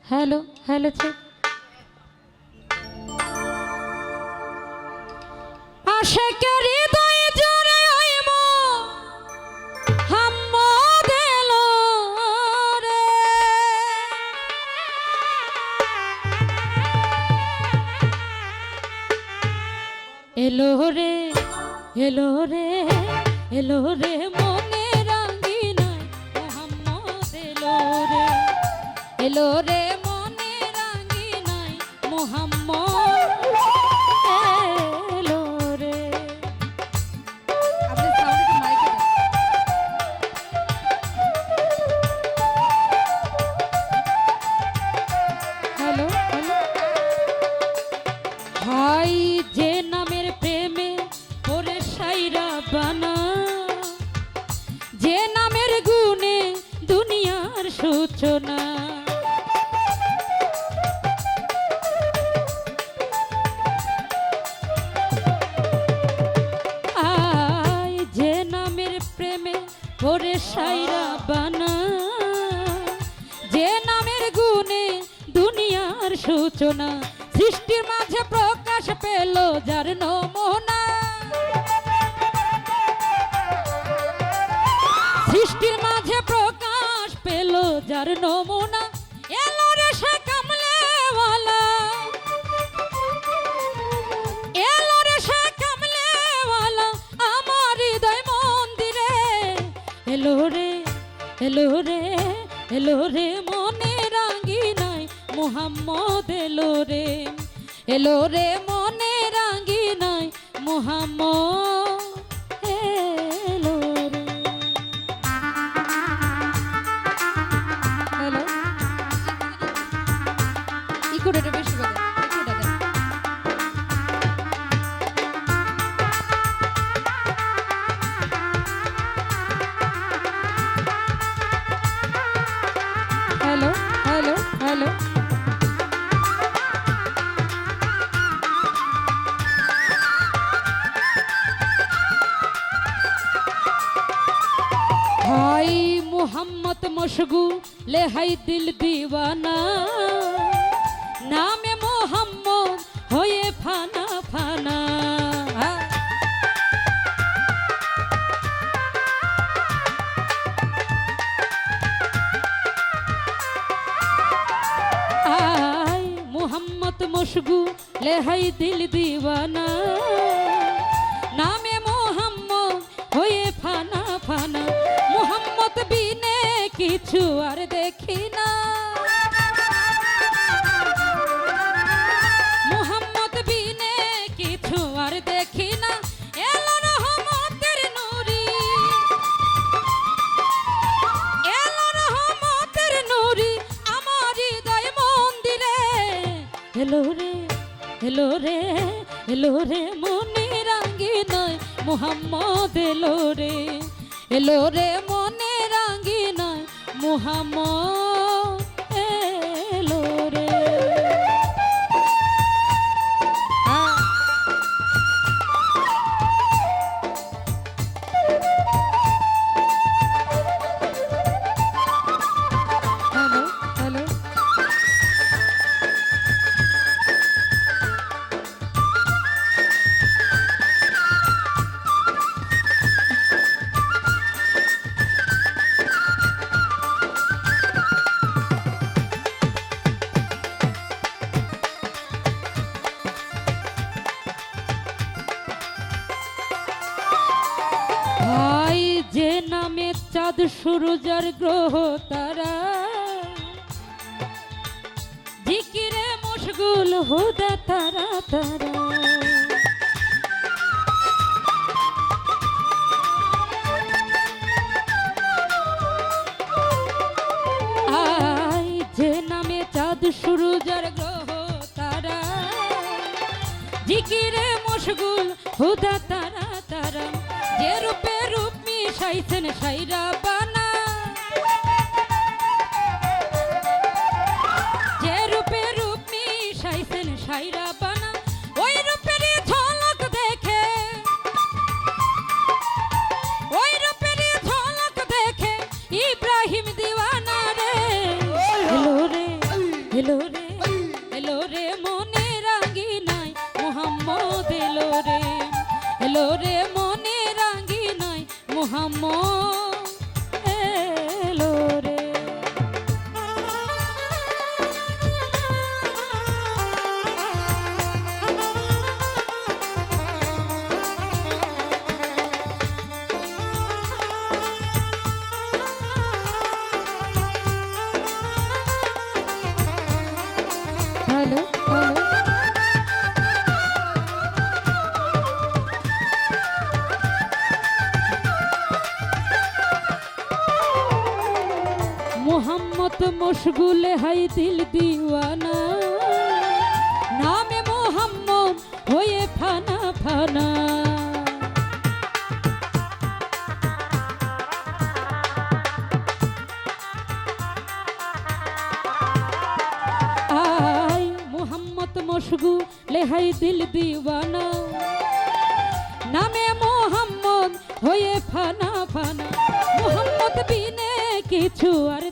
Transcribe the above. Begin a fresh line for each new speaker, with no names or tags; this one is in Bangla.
হ্যালো হ্যালো চেক আশাকের হৃদয় জুড়ে আইব হাম্মদ এলো রে এলো রে এলো রে এলো রে মনে রাঙ্গিনায় মোহাম্মদ এলো রে এলো রে মনে রাঙ্গিনায় মোহাম্মদ এলো রে।
আপনি সাউন্ড একটু মাইকে দেন।
হ্যালো হ্যালো ভাই যে নামের প্রেমে ওরে সাইরা বানা যে নামের গুণে দুনিয়ার সূচনা আয় যে নামের প্রেমে ওরে সাইরা বানা যে নামের গুণে দুনিয়ার সূচনা সৃষ্টির মাঝে প্রকাশ পেল যার নমুনা সৃষ্টির মাঝে প্রকাশ পেল যার নমুনা এলো রে সে কামলেওয়ালা এলো রে সে কামলেওয়ালা আমার হৃদয় মন্দিরে এলো রে এলো রে এলো রে মনে রাঙ্গিনায় মোহাম্মদ এলো রে এলো রে মনে রাঙ্গিনায় মোহাম্মদ এলো রে।
হ্যালো ইকোটা বেশি বাজে ইকোটা দেন।
Hello hello hello hi Mohammad মশগু লেহাই দিল দিওয়ানা নামে মোহাম্মদ হয়ে ফানা ফানা আয় মোহাম্মদ মশগু লেহাই দিল দিওয়ানা নামে মোহাম্মদ হয়ে ফানা ফানা মোহাম্মদ বিনে কিছু আর দেখি না মোহাম্মদ বিনে কিছু আর দেখি না এলো রহমতের নূরি এলো রহমতের নূরি আমার হৃদয় মন্দিরে এলো রে এলো রে এলো রে মনে রাঙ্গিনায় মোহাম্মদ এলো রে এলো রে মনে রাঙ্গিনায় মোহাম্মদ এলো রে। হ্যালো হ্যালো ভাই যে নামে চাঁদ সূরজের গ্রহ তারা জিকিরে মশগুল হুদা তারা তারা আয় যে নামে চাঁদ সূরজের গ্রহ তারা জিকিরে মশগুল হুদা তারা তারা যে রূপে রূপ মিশাইছেন সাইরা বানা যে রূপে রূপ মিশাইছেন সাইরা বানা ওই রূপের ঝলক দেখে ওই রূপের ঝলক দেখে ইব্রাহিম দিওয়ানা রে এলো রে এলো রে মনে রাঙ্গি নাই মোহাম্মদ এলো রে।
হ্যালো হ্যালো
মোহাম্মদ মশগুলে হাই দিল দিওয়ানা, নামে মোহাম্মদ হয়ে ফানা ফানা। আই মোহাম্মদ মশগুলে হাই দিল দিওয়ানা, নামে মোহাম্মদ হয়ে ফানা ফানা। মোহাম্মদ বিনে কিছু আর